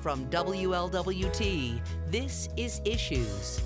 From WLWT, this is Issues.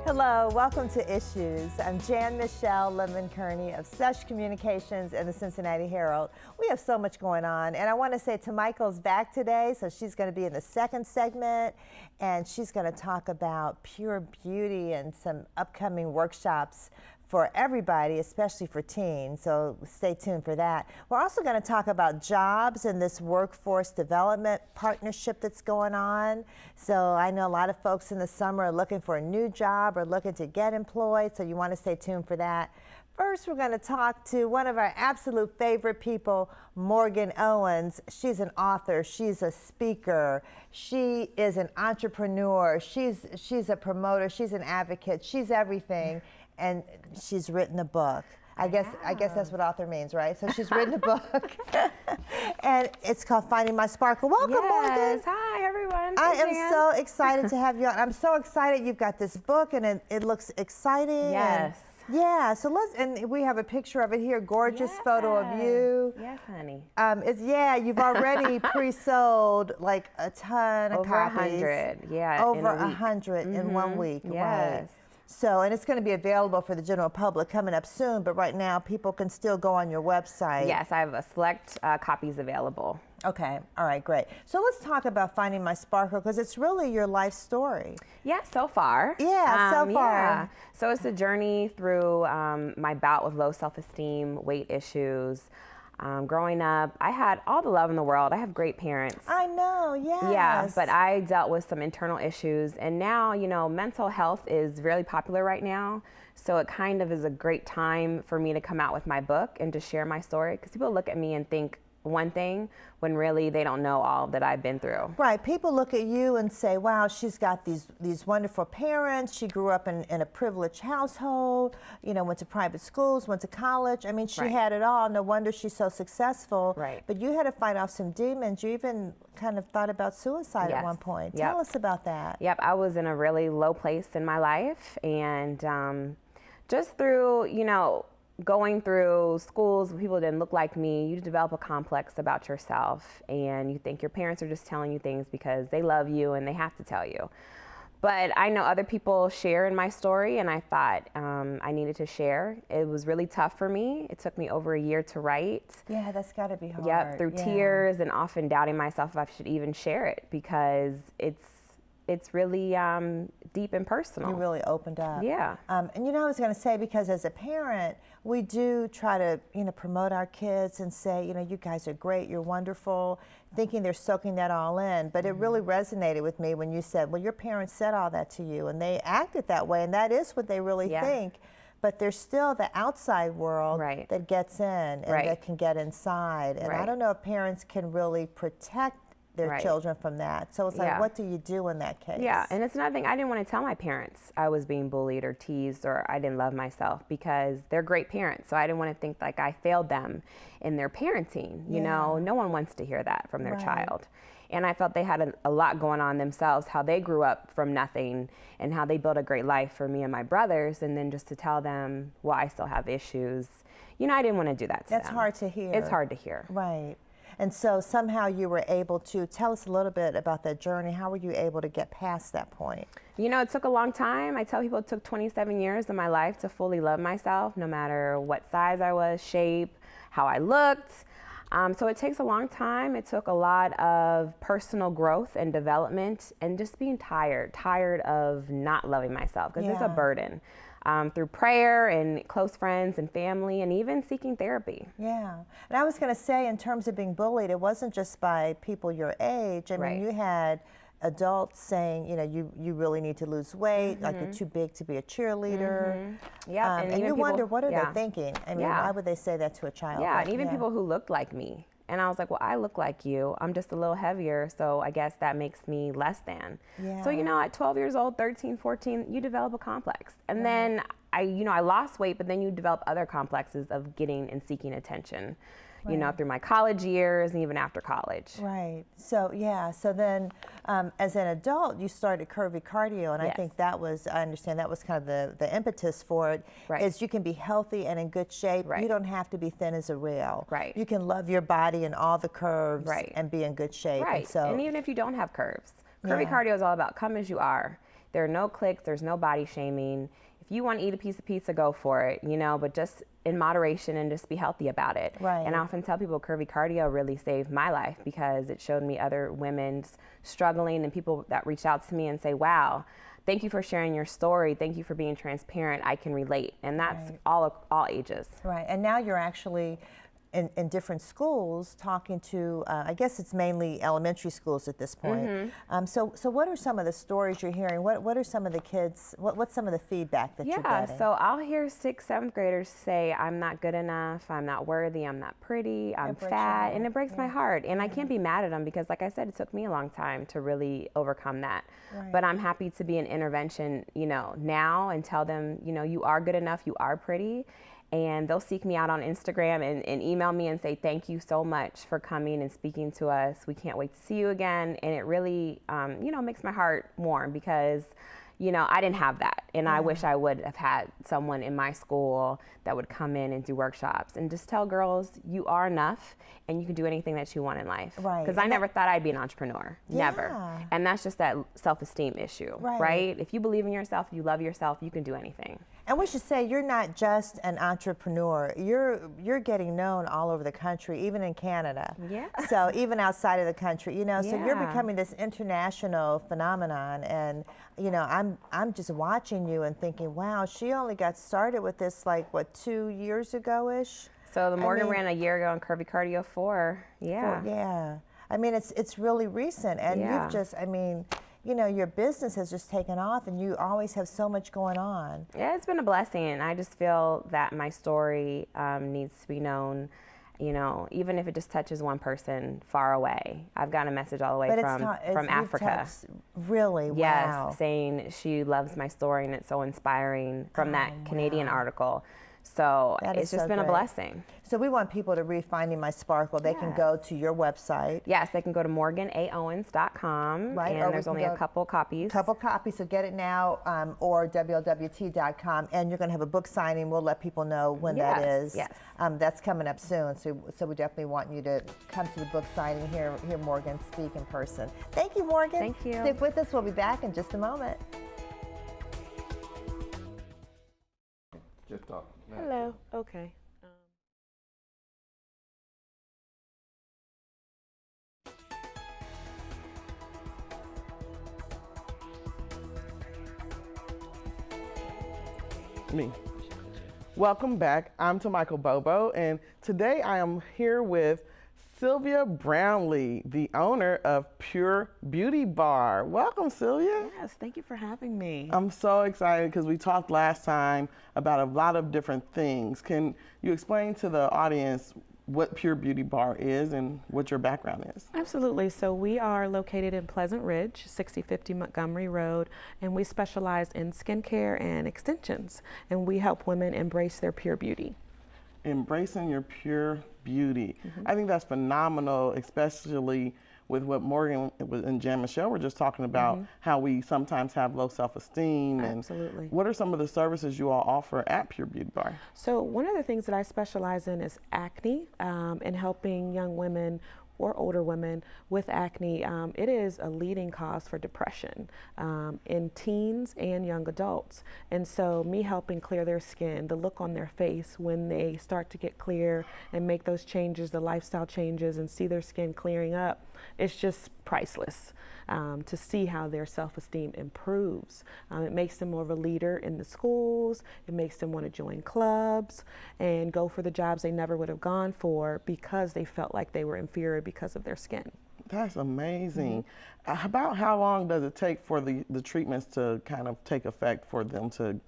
Hello, welcome to Issues. I'm Jan-Michele Lemon Kearney of Sesh Communications and the Cincinnati Herald. We have so much going on, and I want to say Michael's back today, so she's going to be in the second segment, and she's going to talk about pure beauty and some upcoming workshops for everybody, especially for teens, so stay tuned for that. We're also going to talk about jobs and this workforce development partnership that's going on. So I know a lot of folks in the summer are looking for a new job or looking to get employed, so you want to stay tuned for that. First, we're going to talk to one of our absolute favorite people, Morgan Owens. She's an author, she's a speaker, she is an entrepreneur, she's a promoter, she's an advocate, she's everything. And she's written a book. I guess that's what author means, right? So she's written a book, and it's called Finding My Sparkle. Welcome, Morgan. Hi, everyone. I am so excited to have you on. I'm so excited you've got this book, and it looks exciting. Yes. Yeah, so and we have a picture of it here, gorgeous photo of you. Yes, honey. You've already pre-sold like a ton of copies. Over 100, yeah. Over 100 in 1 week, yes. Right? So, and it's going to be available for the general public coming up soon, but right now people can still go on your website. Yes, I have a select copies available. Okay, all right, great. So let's talk about Finding My Sparkle, because it's really your life story. Yeah, so far. Yeah, so far. Yeah. So it's a journey through my bout with low self-esteem, weight issues. Growing up, I had all the love in the world. I have great parents. I know, yes. Yeah, but I dealt with some internal issues, and now, mental health is really popular right now. So it kind of is a great time for me to come out with my book and to share my story, because people look at me and think one thing when really they don't know all that I've been through. Right, people look at you and say, wow, she's got these wonderful parents, she grew up in a privileged household, went to private schools, went to college. I mean, she had it all, no wonder she's so successful. Right. But you had to fight off some demons. You even kind of thought about suicide at one point. Tell us about that. Yep, I was in a really low place in my life, and just through, going through schools where people didn't look like me, you develop a complex about yourself, and you think your parents are just telling you things because they love you and they have to tell you. But I know other people share in my story, and I thought I needed to share. It was really tough for me. It took me over a year to write. Yeah, that's got to be hard. Yep, through tears and often doubting myself if I should even share it, because it's really deep and personal. You really opened up. Yeah. And I was going to say, because as a parent, we do try to, promote our kids and say, you guys are great, you're wonderful, thinking they're soaking that all in. But it really resonated with me when you said, well, your parents said all that to you, and they acted that way, and that is what they really think. But there's still the outside world that gets in and that can get inside. And I don't know if parents can really protect their children from that. So it's like, what do you do in that case? Yeah, and it's another thing, I didn't want to tell my parents I was being bullied or teased or I didn't love myself, because they're great parents. So I didn't want to think like I failed them in their parenting. No one wants to hear that from their child. And I felt they had a lot going on themselves, how they grew up from nothing and how they built a great life for me and my brothers. And then just to tell them, well, I still have issues. I didn't want to do that to them. That's hard to hear. It's hard to hear. Right. And so somehow you were able to tell us a little bit about that journey. How were you able to get past that point? It took a long time. I tell people it took 27 years of my life to fully love myself, no matter what size I was, shape, how I looked. So it takes a long time. It took a lot of personal growth and development, and just being tired of not loving myself, because it's a burden. Through prayer and close friends and family, and even seeking therapy. Yeah. And I was going to say, in terms of being bullied, it wasn't just by people your age. I mean, you had adults saying, you really need to lose weight, like you're too big to be a cheerleader. Yeah. And you wonder, what are they thinking? I mean, why would they say that to a child? Yeah, and even people who looked like me. And I was like, well, I look like you. I'm just a little heavier, so I guess that makes me less than. Yeah. So, at 12 years old, 13, 14, you develop a complex. And then I lost weight, but then you develop other complexes of getting and seeking attention. you know, through my college years and even after college. Right. So, yeah. So then as an adult, you started Curvy Cardio, and I think I understand that was kind of the impetus for it, is you can be healthy and in good shape. You don't have to be thin as a rail. You can love your body and all the curves and be in good shape. And even if you don't have curves, Curvy Cardio is all about come as you are. There are no clicks, there's no body shaming. If you want to eat a piece of pizza, go for it, you know, but just in moderation and just be healthy about it. And I often tell people Curvy Cardio really saved my life because it showed me other women struggling and people that reach out to me and say, wow, thank you for sharing your story. Thank you for being transparent. I can relate. And that's all ages. And now you're actually in different schools talking to, I guess it's mainly elementary schools at this point. So what are some of the stories you're hearing? What are some of the kids, what's some of the feedback that you're getting? So I'll hear 6th, 7th graders say, I'm not good enough, I'm not worthy, I'm not pretty, I'm fat, and it breaks my heart. And I can't be mad at them because, like I said, it took me a long time to really overcome that. But I'm happy to be an intervention, you know, now and tell them, you know, you are good enough, you are pretty. And they'll seek me out on Instagram and email me and say, thank you so much for coming and speaking to us. We can't wait to see you again. And it really, you know, makes my heart warm because, you know, I didn't have that. And I wish I would have had someone in my school that would come in and do workshops and just tell girls you are enough and you can do anything that you want in life. Because I never thought I'd be an entrepreneur. Never. And that's just that self-esteem issue, right? If you believe in yourself, you love yourself, you can do anything. And we should say you're not just an entrepreneur. You're getting known all over the country, even in Canada. So even outside of the country, you know, so you're becoming this international phenomenon. And you know, I'm just watching you and thinking, wow, she only got started with this like what, 2 years ago-ish? So the Morgan ran a year ago and Curvy Cardio 4. I mean, it's really recent, and you've just, I mean, you know, your business has just taken off and you always have so much going on. Yeah, it's been a blessing. I just feel that my story needs to be known, you know, even if it just touches one person far away. I've gotten a message all the way from Africa. Really? Wow. Yes, saying she loves my story and it's so inspiring from that Canadian article. So it's just been a blessing. So we want people to read Finding My Sparkle. They can go to your website. Yes, they can go to morganaowens.com. And there's only a couple copies. So get it now, or WLWT.com. And you're going to have a book signing. We'll let people know when that is. That's coming up soon. So we definitely want you to come to the book signing, hear Morgan speak in person. Thank you, Morgan. Thank you. Stick with us. We'll be back in just a moment. Just talk. Hello. Okay. Me. Welcome back. I'm Michael Bobo, and today I am here with Sylvia Brownlee, the owner of Pure Beauty Bar. Welcome, Sylvia. Yes, thank you for having me. I'm so excited because we talked last time about a lot of different things. Can you explain to the audience what Pure Beauty Bar is and what your background is? Absolutely. So we are located in Pleasant Ridge, 6050 Montgomery Road, and we specialize in skincare and extensions, and we help women embrace their pure beauty. Embracing your pure beauty. I think that's phenomenal, especially with what Morgan and Jan-Michele were just talking about, how we sometimes have low self-esteem. Absolutely. And what are some of the services you all offer at Pure Beauty Bar? So one of the things that I specialize in is acne, and helping young women or older women with acne. It is a leading cause for depression in teens and young adults. And so me helping clear their skin, the look on their face when they start to get clear and make those changes, the lifestyle changes, and see their skin clearing up, it's just priceless. To see how their self-esteem improves. It makes them more of a leader in the schools. It makes them want to join clubs and go for the jobs they never would have gone for because they felt like they were inferior because of their skin. That's amazing. About how long does it take for the treatments to kind of take effect for them to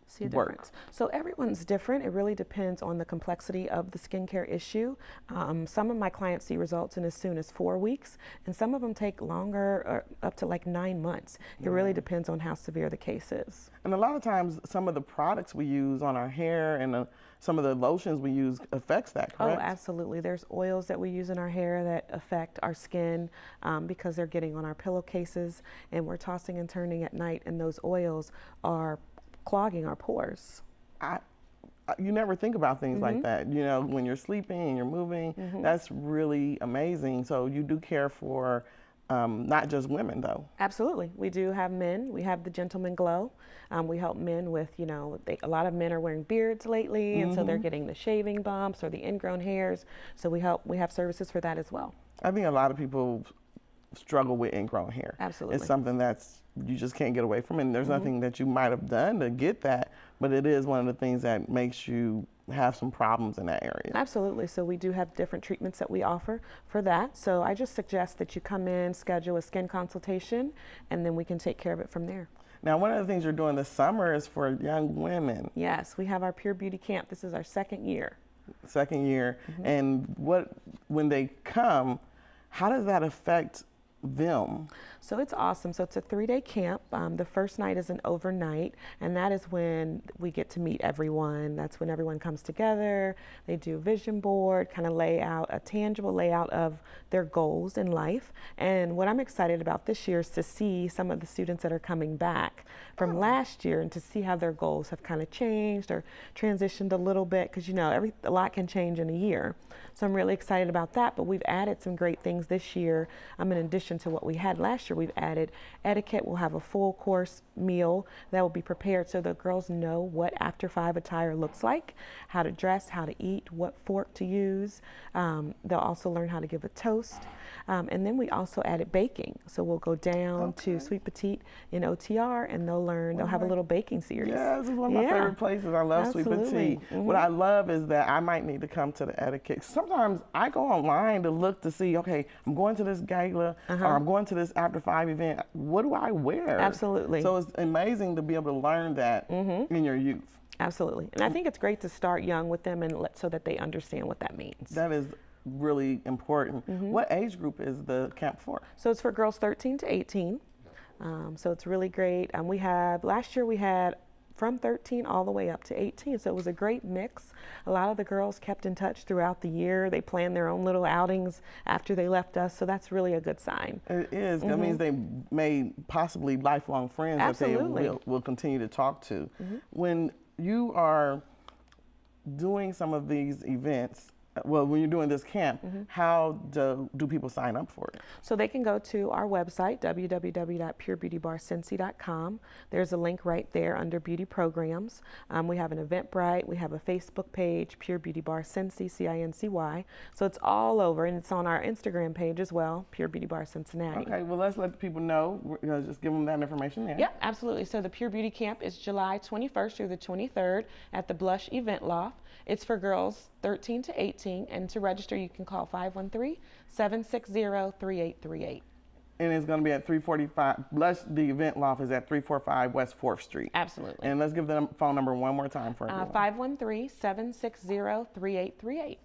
See a work? difference. So everyone's different. It really depends on the complexity of the skincare issue. Some of my clients see results in as soon as 4 weeks, and some of them take longer, or up to like 9 months. It really depends on how severe the case is. And a lot of times, some of the products we use on our hair and some of the lotions we use affects that, correct? Oh, absolutely. There's oils that we use in our hair that affect our skin because they're getting on our pillowcases, and we're tossing and turning at night, and those oils are clogging our pores. You never think about things like that. You know, when you're sleeping and you're moving, that's really amazing. So you do care for not just women, though. Absolutely. We do have men. We have the Gentleman Glow. We help men with, you know, a lot of men are wearing beards lately, and so they're getting the shaving bumps or the ingrown hairs. So we have services for that as well. I think a lot of people struggle with ingrown hair. Absolutely. It's something that's you just can't get away from, and there's nothing that you might have done to get that, but it is one of the things that makes you have some problems in that area. Absolutely. So we do have different treatments that we offer for that. So I just suggest that you come in, schedule a skin consultation, and then we can take care of it from there. Now, one of the things you're doing this summer is for young women. Yes, we have our Pure Beauty Camp. This is our second year. Second year. And when they come, how does that affect them? So it's awesome. So it's a 3-day camp. The first night is an overnight, and that is when we get to meet everyone. That's when everyone comes together. They do a vision board, kind of lay out a tangible layout of their goals in life. And what I'm excited about this year is to see some of the students that are coming back from last year and to see how their goals have kind of changed or transitioned a little bit, because you know a lot can change in a year. So I'm really excited about that, but we've added some great things this year. In addition to what we had last year, we've added etiquette. We'll have a full course meal that will be prepared so the girls know what after 5 attire looks like, how to dress, how to eat, what fork to use. They'll also learn how to give a toast. And then we also added baking. So we'll go down to Sweet Petite in OTR, and they'll have a little baking series. Yeah, this is one of my favorite places. I love Sweet Petite. What I love is that I might need to come to the etiquette. Sometimes I go online to look to see, okay, I'm going to this gala or I'm going to this after 5 event. What do I wear? Absolutely. So it's amazing to be able to learn that in your youth. Absolutely. And I think it's great to start young with them and so that they understand what that means. That is really important. What age group is the camp for? So it's for girls 13 to 18. So it's really great. Last year we had from 13 all the way up to 18. So it was a great mix. A lot of the girls kept in touch throughout the year. They planned their own little outings after they left us. So that's really a good sign. It is. That means they made possibly lifelong friends that they will continue to talk to. When you are doing some of these events, when you're doing this camp, how do people sign up for it? So they can go to our website, www.purebeautybarcincy.com. There's a link right there under Beauty Programs. We have an Eventbrite. We have a Facebook page, Pure Beauty Bar Cincy, C-I-N-C-Y. So it's all over, and it's on our Instagram page as well, Pure Beauty Bar Cincinnati. Okay, well, let's let the people know. Just give them that information there. Yeah, absolutely. So the Pure Beauty Camp is July 21st through the 23rd at the Blush Event Loft. It's for girls 13 to 18, and to register, you can call 513-760-3838. And it's going to be at 345, the event loft is at 345 West 4th Street. Absolutely. And let's give the phone number one more time for everyone. 513-760-3838.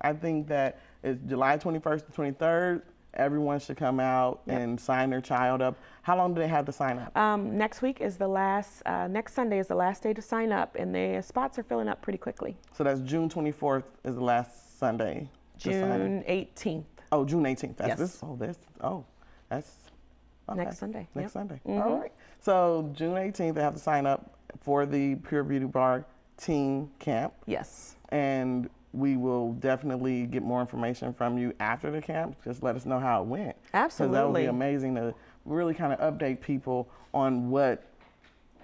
I think that it's July 21st to 23rd. Everyone should come out and sign their child up. How long do they have to sign up? Next week is next Sunday is the last day to sign up, and the spots are filling up pretty quickly. So that's June 24th is the last Sunday. June 18th. Oh, June 18th. That's yes. That's okay. Next Sunday. Next Sunday. All right. So June 18th, they have to sign up for the Pure Beauty Bar Teen Camp. Yes. And we will definitely get more information from you after the camp. Just let us know how it went. Absolutely. Because that would be amazing to really kind of update people on what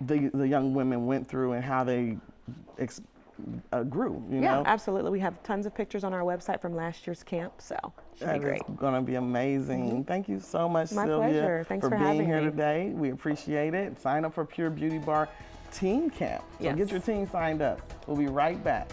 the young women went through and how they grew, you know? Yeah, absolutely. We have tons of pictures on our website from last year's camp, so should be great. It's going to be amazing. Thank you so much, My Sylvia, pleasure. Thanks for being here having me. today. We appreciate it. Sign up for Pure Beauty Bar Teen Camp. So Yes. get your team signed up. We'll be right back.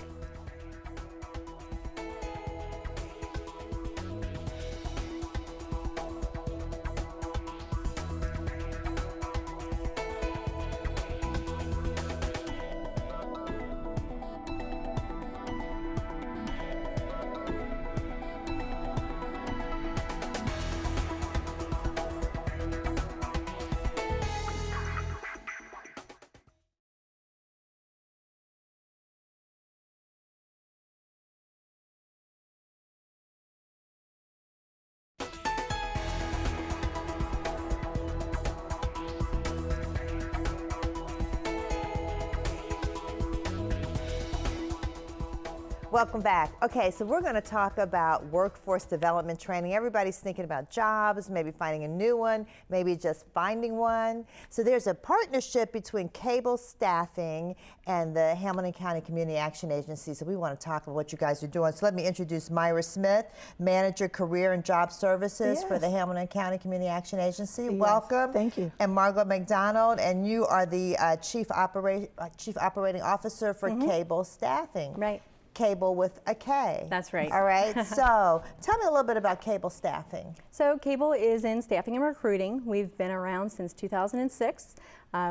Welcome back. Okay, so we're going to talk about workforce development training. Everybody's thinking about jobs, maybe finding a new one, maybe just finding one. So there's a partnership between Kable Staffing and the Hamilton County Community Action Agency. So we want to talk about what you guys are doing. So let me introduce Mira Smith, Manager Career and Job Services for the Hamilton County Community Action Agency. Yes, welcome. thank you. And Margot McDonald, and you are the Chief Operating Officer for Kable Staffing. Right. Kable with a K. That's right. All right. So tell me a little bit about Kable Staffing. So Kable is in staffing and recruiting. We've been around since 2006.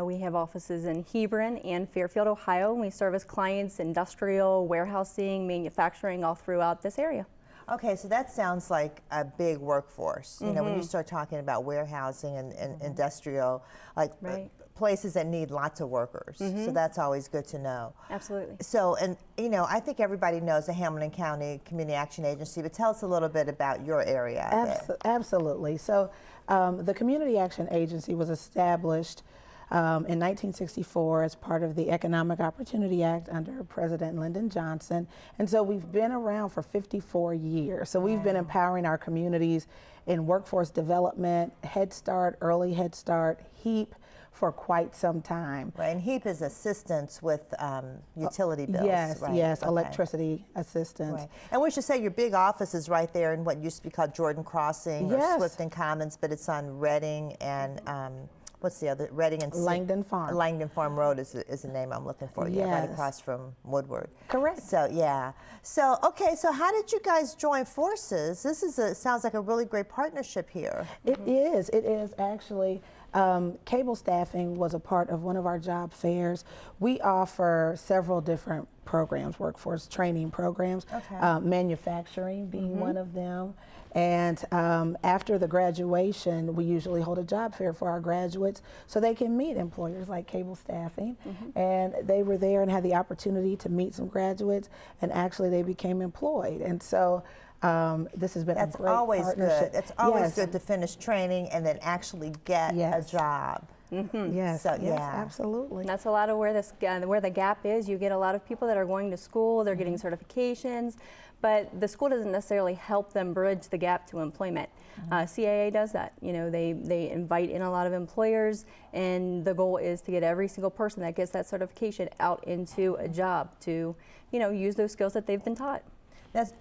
We have offices in Hebron and Fairfield, Ohio. We service clients, industrial, warehousing, manufacturing, all throughout this area. Okay, so that sounds like a big workforce. You know, when you start talking about warehousing and industrial, like places that need lots of workers. So that's always good to know. Absolutely. So, and you know, I think everybody knows the Hamilton County Community Action Agency, but tell us a little bit about your area. Absolutely. So the Community Action Agency was established in 1964 as part of the Economic Opportunity Act under President Lyndon Johnson. And so we've been around for 54 years. So we've been empowering our communities in workforce development, Head Start, Early Head Start, HEAP, for quite some time. Right, and HEAP is assistance with utility bills. Yes, right? yes, Okay. Electricity assistance. Right. And we should say your big office is right there in what used to be called Jordan Crossing or Swifton Commons, but it's on Reading and what's the other? Reading and Langdon Farm. Langdon Farm Road is the name I'm looking for. Yeah, right Yes. across from Woodward. Correct. So yeah. So okay. So how did you guys join forces? This is sounds like a really great partnership here. It is. It is actually. Kable Staffing was a part of one of our job fairs. We offer several different programs, workforce training programs, manufacturing being one of them. And after the graduation, we usually hold a job fair for our graduates so they can meet employers like Kable Staffing. And they were there and had the opportunity to meet some graduates, and actually they became employed. And so this has been a great partnership. It's always good to finish training and then actually get a job. Yes, So, yes, absolutely. And that's a lot of where the gap is. You get a lot of people that are going to school, they're getting certifications, but the school doesn't necessarily help them bridge the gap to employment. CAA does that. You know, they invite in a lot of employers, and the goal is to get every single person that gets that certification out into a job to, you know, use those skills that they've been taught.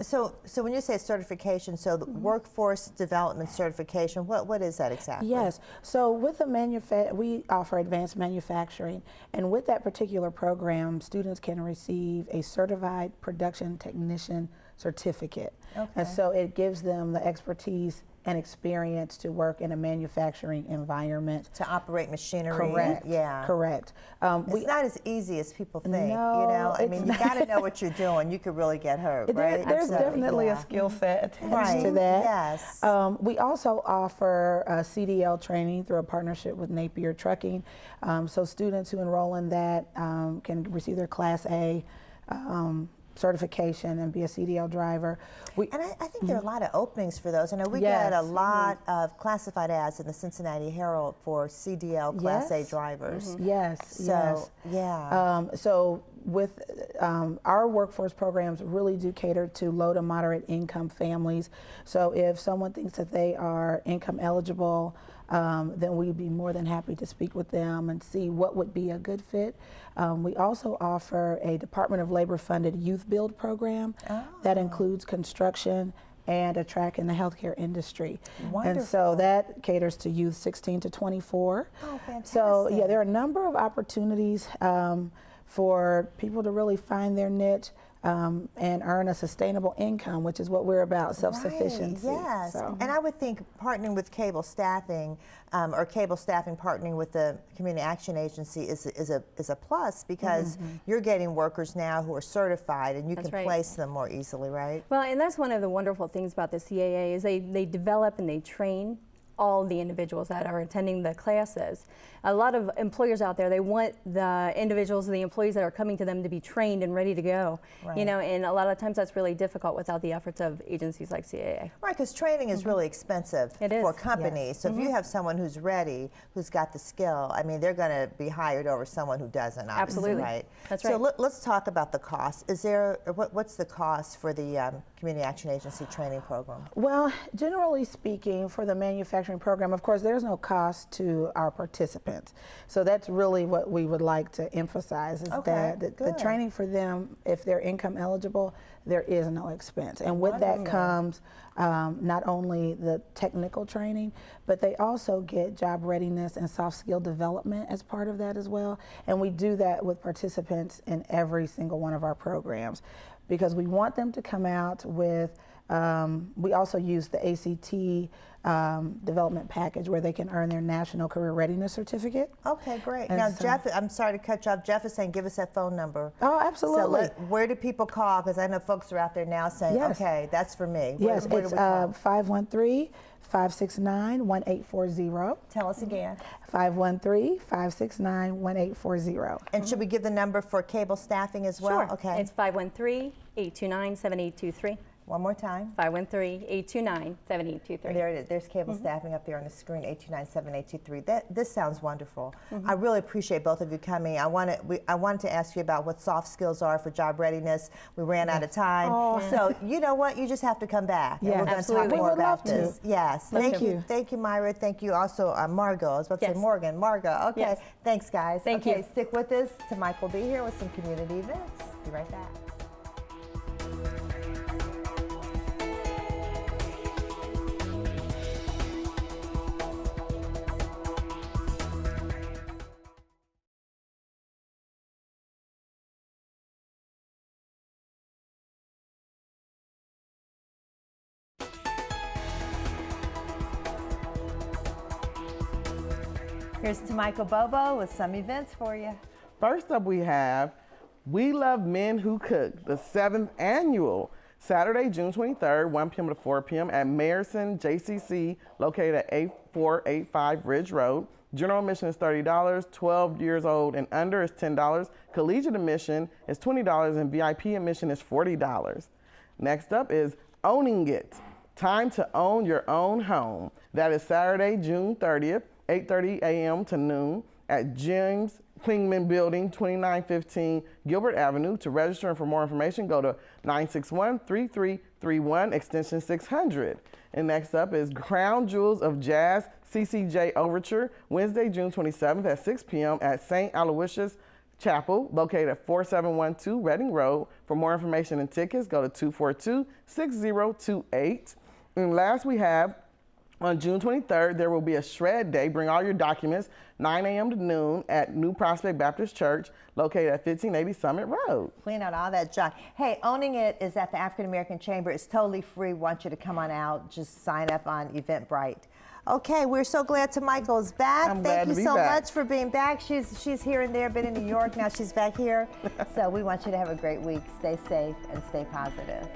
So when you say certification, so the workforce development certification, what is that exactly? Yes, so with the we offer advanced manufacturing, and with that particular program, students can receive a certified production technician certificate. And so it gives them the expertise and experience to work in a manufacturing environment. To operate machinery. Correct. Yeah. Correct. It's not as easy as people think. No, you know, I mean, you it's got to know what you're doing. You could really get hurt, right? There's So, definitely a skill set attached to that. Yes. We also offer CDL training through a partnership with Napier Trucking. So students who enroll in that can receive their Class A certification and be a CDL driver. And I think there are a lot of openings for those. I know we get a lot of classified ads in the Cincinnati Herald for CDL Class A drivers. Yes, So, yeah. So with our workforce programs really do cater to low to moderate income families. So if someone thinks that they are income eligible, then we'd be more than happy to speak with them and see what would be a good fit. We also offer a Department of Labor funded youth build program that includes construction and a track in the healthcare industry. Wonderful. And so that caters to youth 16 to 24. Oh, fantastic. So yeah, there are a number of opportunities for people to really find their niche and earn a sustainable income, which is what we're about, self-sufficiency. Right, yes, So. and I would think partnering with Kable Staffing or Kable Staffing partnering with the Community Action Agency is a plus because you're getting workers now who are certified and you That's can right. place them more easily, right? Well, and that's one of the wonderful things about the CAA is they develop and they train all the individuals that are attending the classes. A lot of employers out there, they want the individuals, the employees that are coming to them to be trained and ready to go. Right. You know, and a lot of times that's really difficult without the efforts of agencies like CAA. Right, because training is really expensive It is. for companies. So if you have someone who's ready, who's got the skill, I mean, they're going to be hired over someone who doesn't, obviously, Absolutely. right? That's So right. let's talk about the cost. Is there, what's the cost for the Community Action Agency training program? Well, generally speaking, for the manufacturing program, of course, there's no cost to our participants. So that's really what we would like to emphasize is that the training for them, if they're income eligible, there is no expense. And with that comes not only the technical training, but they also get job readiness and soft skill development as part of that as well. And we do that with participants in every single one of our programs because we want them to come out with, we also use the ACT development package where they can earn their National Career Readiness Certificate. Okay, great. And Now, so- Jeff, I'm sorry to cut you off. Jeff is saying give us that phone number. Oh, absolutely. So where do people call? Because I know folks are out there now saying, Yes. okay, that's for me. Yes, where it's do we call? 513-569-1840. Tell us again. 513-569-1840. And should we give the number for Kable staffing as well? Sure. Okay. It's 513-829-7823. One more time. 513-829-7823. There it is. There's Kable staffing up there on the screen, 829-7823. This sounds wonderful. I really appreciate both of you coming. I wanted to ask you about what soft skills are for job readiness. We ran out of time. So you know what? You just have to come back. And Yeah, we're going to talk absolutely. more We would about love to. this. Yes. Thank you. Thank you, Myra. Thank you also, Margot. I was about to say Yes. Morgan. Margot. Okay. Yes. Thanks, guys. Thank okay, you. Stick with us. Mike will be here with some community events. Be right back. Here's to Michael Bobo with some events for you. First up, we have We Love Men Who Cook, the 7th annual, Saturday, June 23rd, 1 p.m. to 4 p.m. at Mayerson JCC, located at 8485 Ridge Road. General admission is $30, 12 years old and under is $10. Collegiate admission is $20 and VIP admission is $40. Next up is Owning It, time to own your own home. That is Saturday, June 30th, 8:30 a.m. to noon at James Klingman Building, 2915 Gilbert Avenue. To register and for more information, go to 961-3331, extension 600. And next up is Crown Jewels of Jazz CCJ Overture, Wednesday, June 27th at 6 p.m. at St. Aloysius Chapel, located at 4712 Reading Road. For more information and tickets, go to 242-6028. And last we have, on June 23rd, there will be a shred day. Bring all your documents, 9 a.m. to noon at New Prospect Baptist Church, located at 1580 Summit Road. Clean out all that junk. Hey, Owning It is at the African American Chamber. It's totally free. Want you to come on out. Just sign up on Eventbrite. Okay, we're so glad to Michael's back. I'm glad Thank to you be so back. much for being back. She's here and there, been in New York, now she's back here. So we want you to have a great week. Stay safe and stay positive.